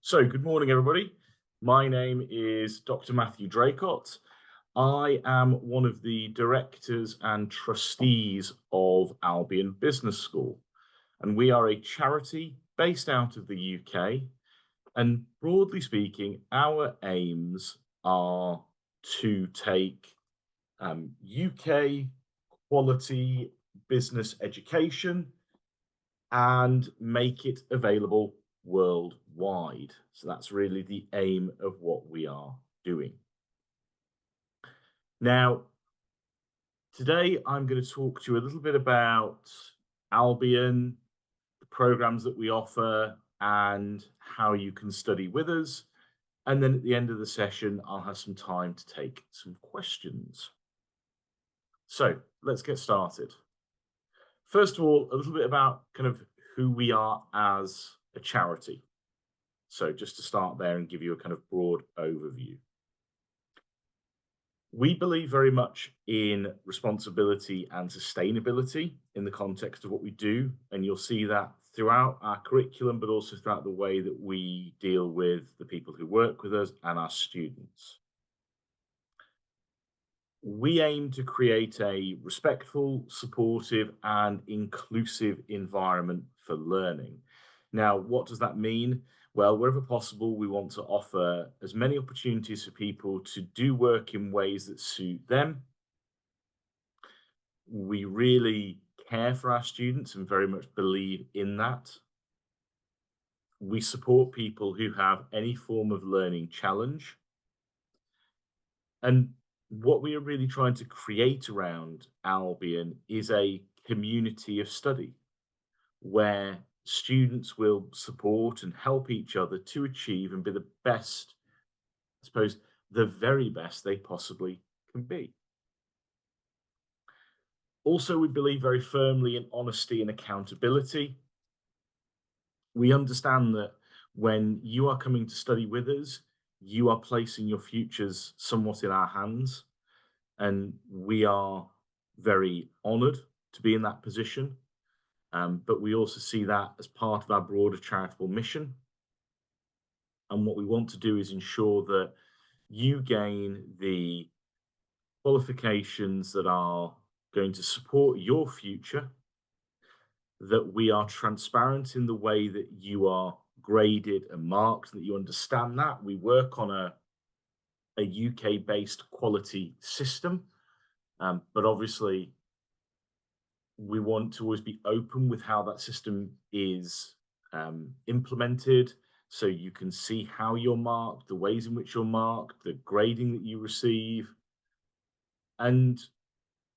So, good morning, everybody. My name is Dr. Matthew Draycott. I am one of the directors and trustees of Albion Business School, and we are a charity based out of the UK. And broadly speaking, our aims are to take UK quality business education and make it available worldwide. So that's really the aim of what we are doing. Now, today I'm going to talk to you a little bit about Albion, the programs that we offer, and how you can study with us. And then at the end of the session, I'll have some time to take some questions. So let's get started. First of all, a little bit about kind of who we are as a charity. So just to start there and give you a kind of broad overview. We believe very much in responsibility and sustainability in the context of what we do, and you'll see that throughout our curriculum, but also throughout the way that we deal with the people who work with us and our students. We aim to create a respectful, supportive, and inclusive environment for learning. Now, what does that mean? Well, wherever possible, we want to offer as many opportunities for people to do work in ways that suit them. We really care for our students and very much believe in that. We support people who have any form of learning challenge. And what we are really trying to create around Albion is a community of study where students will support and help each other to achieve and be the best, I suppose, the very best they possibly can be. Also, we believe very firmly in honesty and accountability. We understand that when you are coming to study with us, you are placing your futures somewhat in our hands. And we are very honoured to be in that position. But we also see that as part of our broader charitable mission. And what we want to do is ensure that you gain the qualifications that are going to support your future, that we are transparent in the way that you are graded and marked, that you understand that. We work on a UK-based quality system, but obviously we want to always be open with how that system is implemented, so you can see how you're marked, the ways in which you're marked, the grading that you receive. And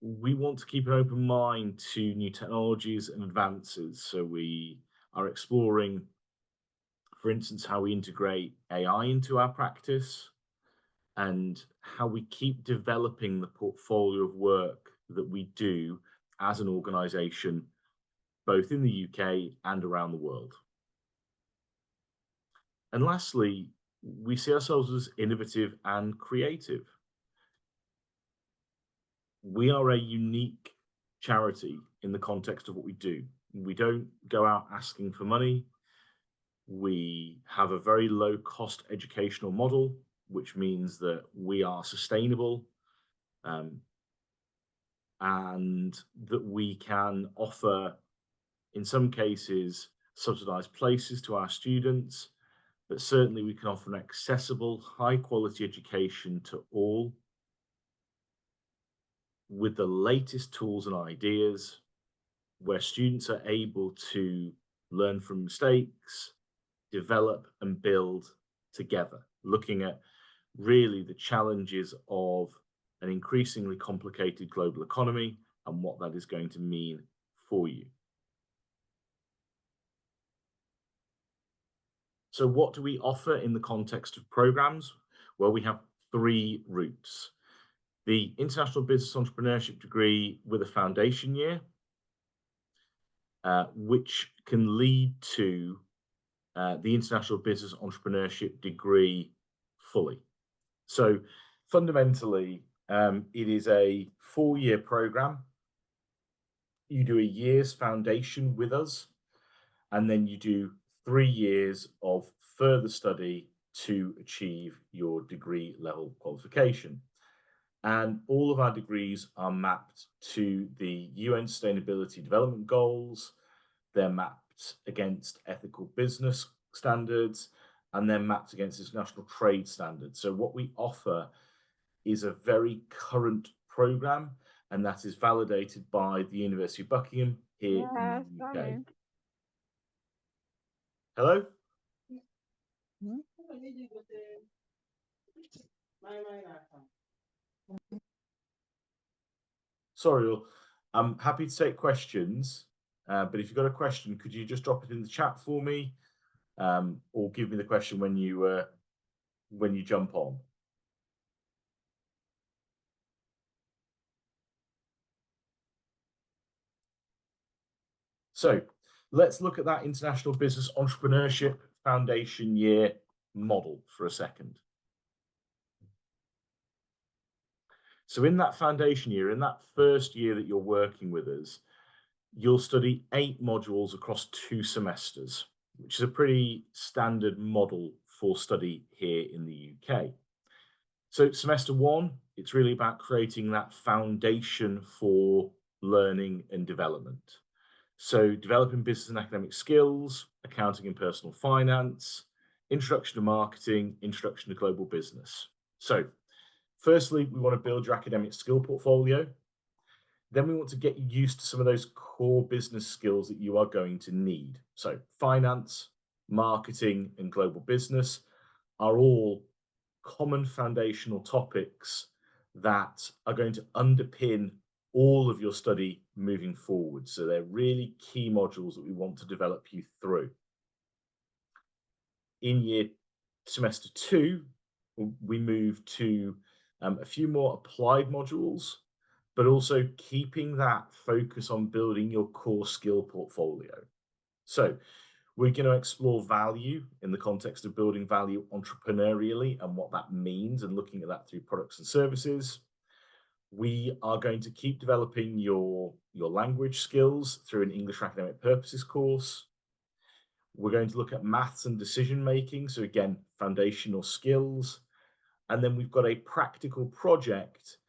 we want to keep an open mind to new technologies and advances. So we are exploring, for instance, how we integrate AI into our practice and how we keep developing the portfolio of work that we do as an organization, both in the UK and around the world. And lastly, we see ourselves as innovative and creative. We are a unique charity in the context of what we do. We don't go out asking for money. We have a very low cost educational model, which means that we are sustainable, and that we can offer, in some cases, subsidized places to our students, but certainly we can offer an accessible, high quality education to all with the latest tools and ideas, where students are able to learn from mistakes, develop and build together, looking at really the challenges of an increasingly complicated global economy and what that is going to mean for you. So what do we offer in the context of programs? Well, we have three routes. The International Business Entrepreneurship degree with a foundation year, which can lead to the International Business Entrepreneurship degree fully. So fundamentally, it is a 4-year program. You do a year's foundation with us, and then you do 3 years of further study to achieve your degree level qualification. And all of our degrees are mapped to the UN Sustainability Development Goals. They're mapped against ethical business standards, and they're mapped against international trade standards. So what we offer is a very current program, and that is validated by the University of Buckingham here in Yes, the I UK. mean. Hello? Mhm. Sorry, I'm happy to take questions, but if you've got a question, could you just drop it in the chat for me, or give me the question when you jump on? So let's look at that International Business Entrepreneurship Foundation Year model for a second. So in that foundation year, in that first year that you're working with us, you'll study 8 modules across 2 semesters, which is a pretty standard model for study here in the UK. So semester 1, it's really about creating that foundation for learning and development. So developing business and academic skills, accounting and personal finance, introduction to marketing, introduction to global business. So firstly, we want to build your academic skill portfolio. Then we want to get you used to some of those core business skills that you are going to need. So finance, marketing, and global business are all common foundational topics that are going to underpin all of your study moving forward. So they're really key modules that we want to develop you through. In semester 2, we move to a few more applied modules, but also keeping that focus on building your core skill portfolio. So we're going to explore value in the context of building value entrepreneurially and what that means, and looking at that through products and services. We are going to keep developing your language skills through an English for Academic Purposes course. We're going to look at maths and decision making. So again, foundational skills. And then we've got a practical project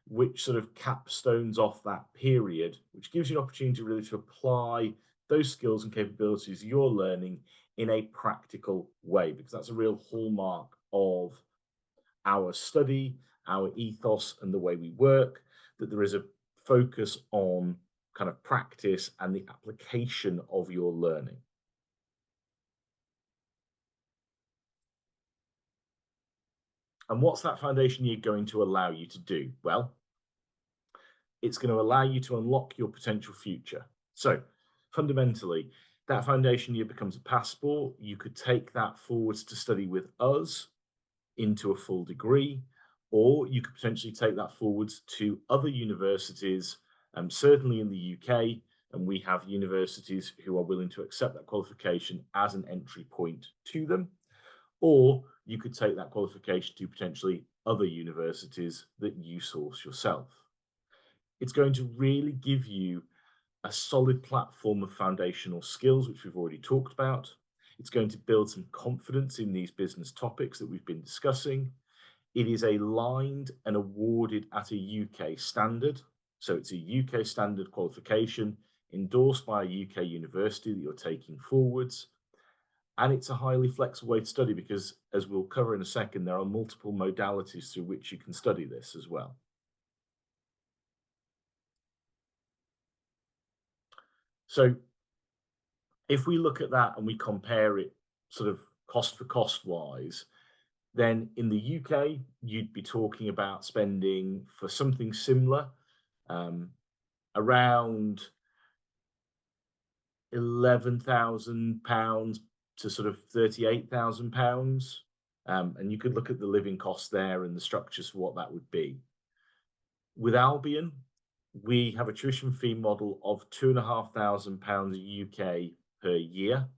which sort of capstones off that period, which gives you an opportunity really to apply those skills and capabilities you're learning in a practical way, because that's a real hallmark of our study, our ethos, and the way we work, that there is a focus on kind of practice and the application of your learning. And what's that foundation year going to allow you to do? Well, it's going to allow you to unlock your potential future. So fundamentally, that foundation year becomes a passport. You could take that forwards to study with us into a full degree, or you could potentially take that forwards to other universities, certainly in the UK, and we have universities who are willing to accept that qualification as an entry point to them. Or you could take that qualification to potentially other universities that you source yourself. It's going to really give you a solid platform of foundational skills, which we've already talked about. It's going to build some confidence in these business topics that we've been discussing. It is aligned and awarded at a UK standard. So it's a UK standard qualification endorsed by a UK university that you're taking forwards. And it's a highly flexible way to study because, as we'll cover in a second, there are multiple modalities through which you can study this as well. So if we look at that and we compare it sort of cost for cost wise, then in the UK, you'd be talking about spending for something similar around £11,000 to sort of £38,000. And you could look at the living costs there and the structures for what that would be. With Albion, we have a tuition fee model of £2,500 UK per year.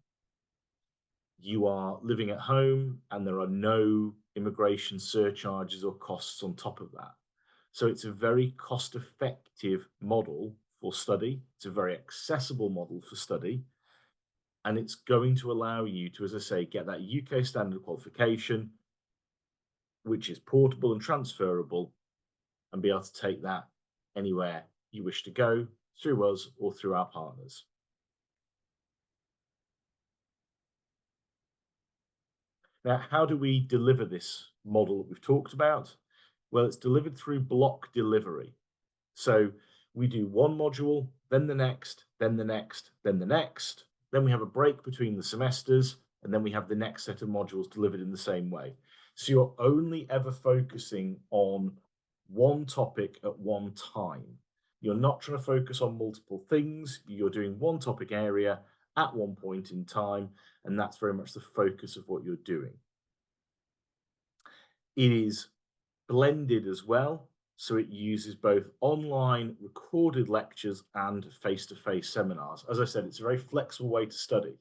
You are living at home and there are no immigration surcharges or costs on top of that. So it's a very cost-effective model for study. It's a very accessible model for study. and it's going to allow you to, as I say, get that UK standard qualification, which is portable and transferable, and be able to take that anywhere you wish to go through us or through our partners. Now, how do we deliver this model that we've talked about? Well, it's delivered through block delivery. So we do one module, then the next, then the next, then the next. Then we have a break between the semesters, and then we have the next set of modules delivered in the same way. So you're only ever focusing on one topic at one time. You're not trying to focus on multiple things. You're doing one topic area at one point in time, and that's very much the focus of what you're doing. It is blended as well, so it uses both online recorded lectures and face-to-face seminars. As I said, it's a very flexible way to study.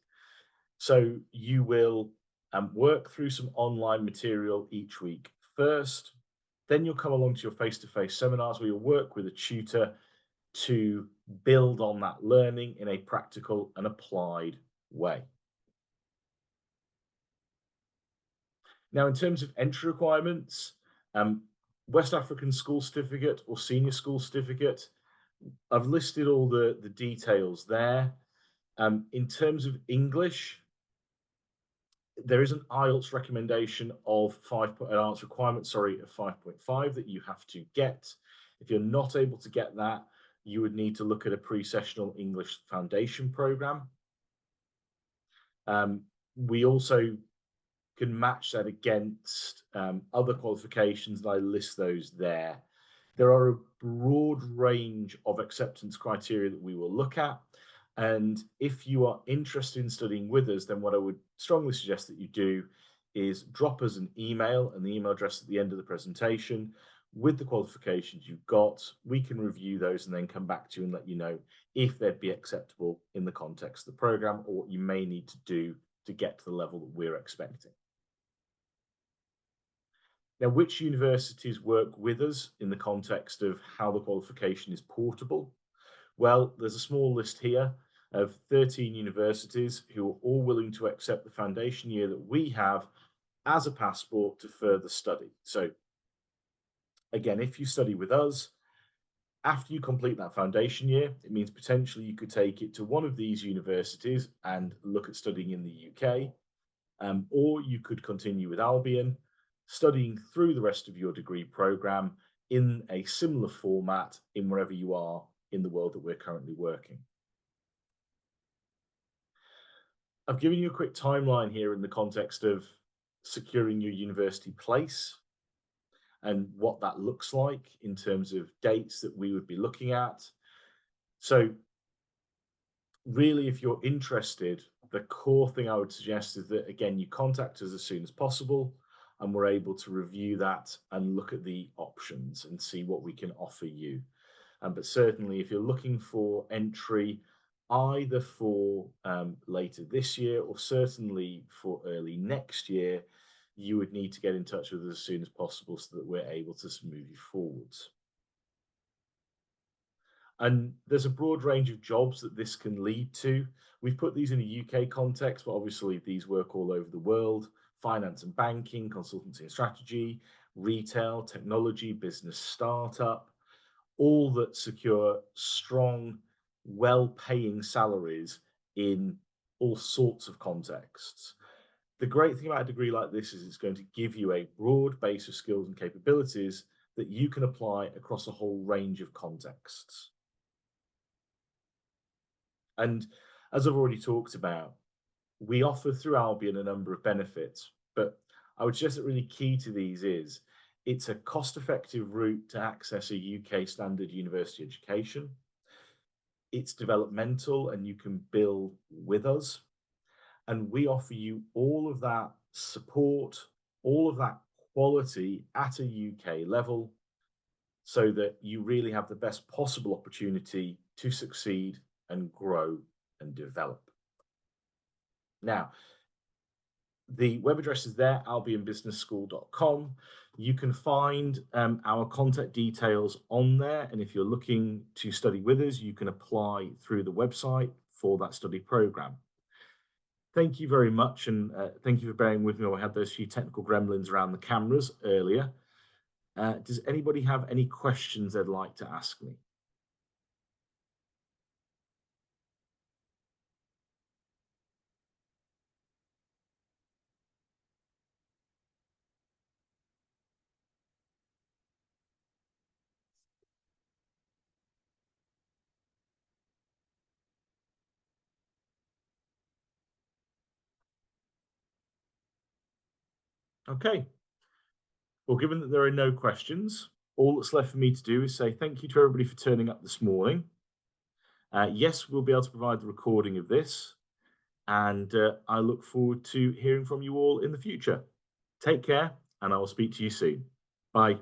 So you will work through some online material each week first, then you'll come along to your face-to-face seminars where you'll work with a tutor to build on that learning in a practical and applied way. Now, in terms of entry requirements, West African School Certificate or Senior School Certificate, I've listed all the details there. In terms of English, there is an IELTS recommendation of an IELTS requirement, sorry, of 5.5 that you have to get. If you're not able to get that, you would need to look at a pre-sessional English foundation program. We also can match that against other qualifications, and I list those there. There are a broad range of acceptance criteria that we will look at. And if you are interested in studying with us, then what I would strongly suggest that you do is drop us an email and the email address at the end of the presentation with the qualifications you've got. We can review those and then come back to you and let you know if they'd be acceptable in the context of the program or what you may need to do to get to the level that we're expecting. Now, which universities work with us in the context of how the qualification is portable? Well, there's a small list here of 13 universities who are all willing to accept the foundation year that we have as a passport to further study. So again, if you study with us, after you complete that foundation year, it means potentially you could take it to one of these universities and look at studying in the UK, or you could continue with Albion, studying through the rest of your degree program in a similar format in wherever you are in the world that we're currently working. I've given you a quick timeline here in the context of securing your university place and what that looks like in terms of dates that we would be looking at. So really, if you're interested, the core thing I would suggest is that, again, you contact us as soon as possible and we're able to review that and look at the options and see what we can offer you. But certainly, if you're looking for entry, either for later this year or certainly for early next year, you would need to get in touch with us as soon as possible so that we're able to move you forwards. And there's a broad range of jobs that this can lead to. We've put these in a UK context, but obviously these work all over the world. Finance and banking, consultancy and strategy, retail, technology, business startup, all that secure strong, well-paying salaries in all sorts of contexts. The great thing about a degree like this is it's going to give you a broad base of skills and capabilities that you can apply across a whole range of contexts. And as I've already talked about, we offer through Albion a number of benefits, but I would suggest that really key to these is it's a cost-effective route to access a UK standard university education. It's developmental and you can build with us. And we offer you all of that support, all of that quality at a UK level so that you really have the best possible opportunity to succeed and grow and develop. Now, the web address is there, albionbusinessschool.com. You can find our contact details on there. And if you're looking to study with us, you can apply through the website for that study program. Thank you very much, and thank you for bearing with me. I had those few technical gremlins around the cameras earlier. Does anybody have any questions they'd like to ask me? Okay. Well, given that there are no questions, all that's left for me to do is say thank you to everybody for turning up this morning. Yes, we'll be able to provide the recording of this, and I look forward to hearing from you all in the future. Take care, and I will speak to you soon. Bye.